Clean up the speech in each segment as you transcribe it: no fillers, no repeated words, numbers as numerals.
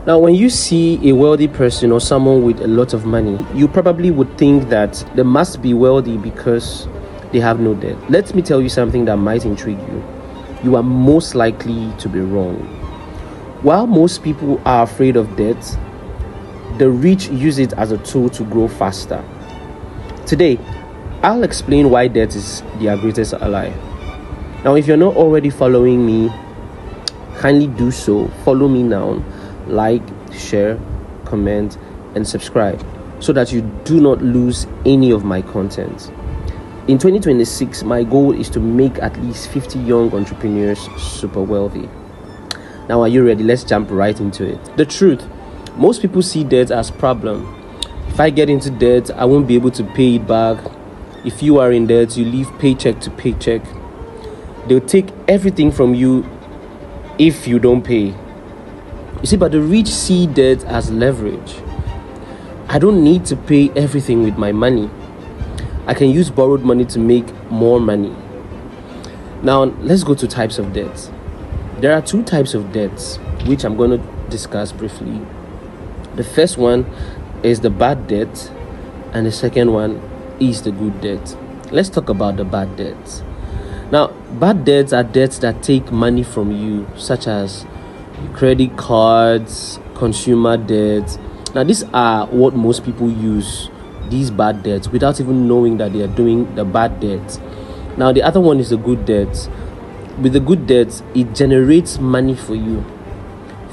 Now, when you see a wealthy person or someone with a lot of money, you probably would think that they must be wealthy because they have no debt. Let me tell you something that might intrigue you. You are most likely to be wrong. While most people are afraid of debt, the rich use it as a tool to grow faster. Today, I'll explain why debt is their greatest ally. Now, if you're not already following me, kindly do so. Follow me now. Like, share, comment, and subscribe so that you do not lose any of my content. In 2026, my goal is to make at least 50 young entrepreneurs super wealthy. Now, are you ready? Let's jump right into it. The truth, most people see debt as problem. If I get into debt, I won't be able to pay it back. If you are in debt, you live paycheck to paycheck. They'll take everything from you if you don't pay. You see, but the rich see debt as leverage. I don't need to pay everything with my money. I can use borrowed money to make more money. Now, let's go to types of debt. There are two types of debts, which I'm going to discuss briefly. The first one is the bad debt, and the second one is the good debt. Let's talk about the bad debts. Now, bad debts are debts that take money from you, such as credit cards, consumer debts. Now, these are what most people use, these bad debts, without even knowing that they are doing the bad debts. Now, the other one is the good debts. With the good debts, it generates money for you,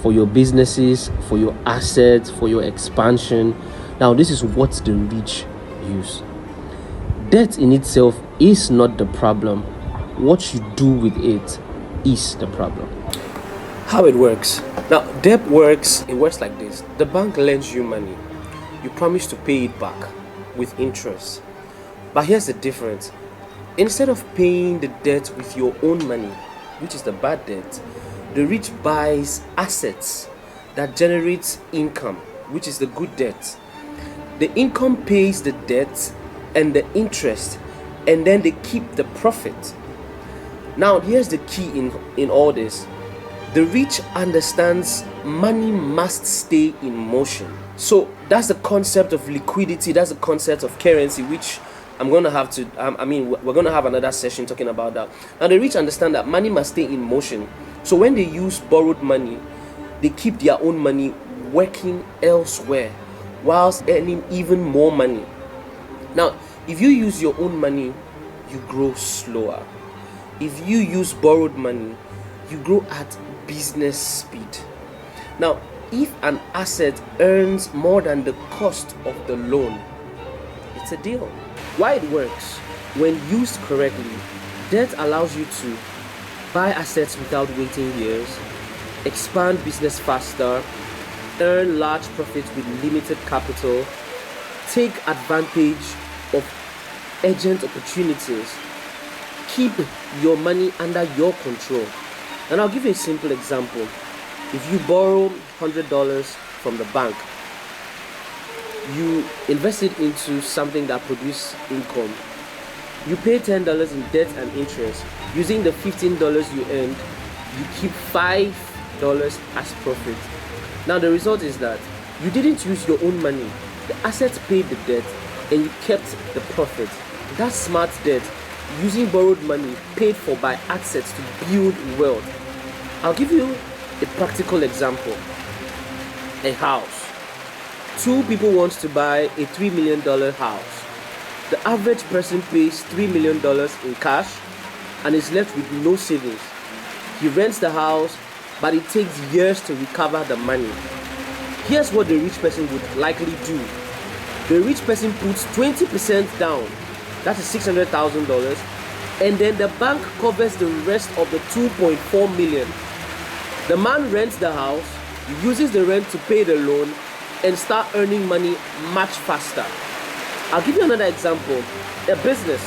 for your businesses, for your assets, for your expansion. Now, this is what the rich use. Debt in itself is not the problem. What you do with it is the problem. How it works. Now, debt works, it works like this. The bank lends you money. You promise to pay it back with interest. But here's the difference. Instead of paying the debt with your own money, which is the bad debt, the rich buys assets that generates income, which is the good debt. The income pays the debt and the interest, and then they keep the profit. Now, here's the key in all this. The rich understands money must stay in motion. So that's the concept of liquidity. That's the concept of currency, which I'm going to have to, we're going to have another session talking about that. Now, the rich understand that money must stay in motion. So when they use borrowed money, they keep their own money working elsewhere whilst earning even more money. Now, if you use your own money, you grow slower. If you use borrowed money, you grow at business speed. Now, if an asset earns more than the cost of the loan, it's a deal. Why it works? When used correctly, debt allows you to buy assets without waiting years, expand business faster, earn large profits with limited capital, take advantage of urgent opportunities, keep your money under your control. And I'll give you a simple example. If you borrow $100 from the bank, you invest it into something that produces income. You pay $10 in debt and interest. Using the $15 you earned, you keep $5 as profit. Now the result is that you didn't use your own money. The assets paid the debt and you kept the profit. That's smart debt. Using borrowed money paid for by assets to build wealth. I'll give you a practical example. A house. Two people want to buy a $3 million house. The average person pays $3 million in cash and is left with no savings. He rents the house, but it takes years to recover the money. Here's what the rich person would likely do. The rich person puts 20% down, that is $600,000, and then the bank covers the rest of the $2.4 million. The man rents the house, uses the rent to pay the loan, and start earning money much faster. I'll give you another example. A business.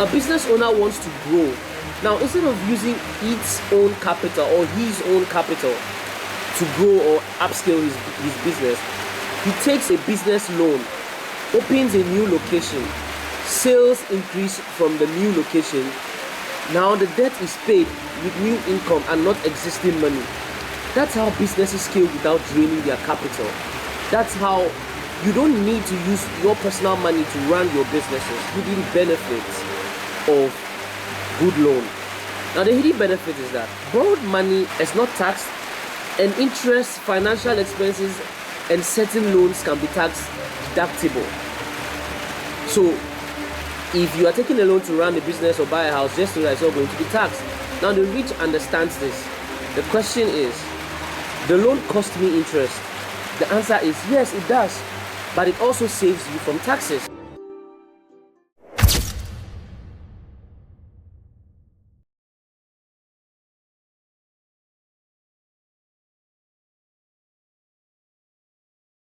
A business owner wants to grow. Now, instead of using its own capital or his own capital to grow or upscale his business, he takes a business loan, opens a new location, sales increase from the new location. Now the debt is paid with new income and not existing money. That's how businesses scale without draining their capital. That's how you don't need to use your personal money to run your businesses. Hidden benefits of good loan. Now the hidden benefit is that borrowed money is not taxed, and interest, financial expenses, and certain loans can be tax deductible. So if you are taking a loan to run a business or buy a house, just know that it's not going to be taxed. Now the rich understands this. The question is, the loan cost me interest? The answer is yes, it does, but it also saves you from taxes.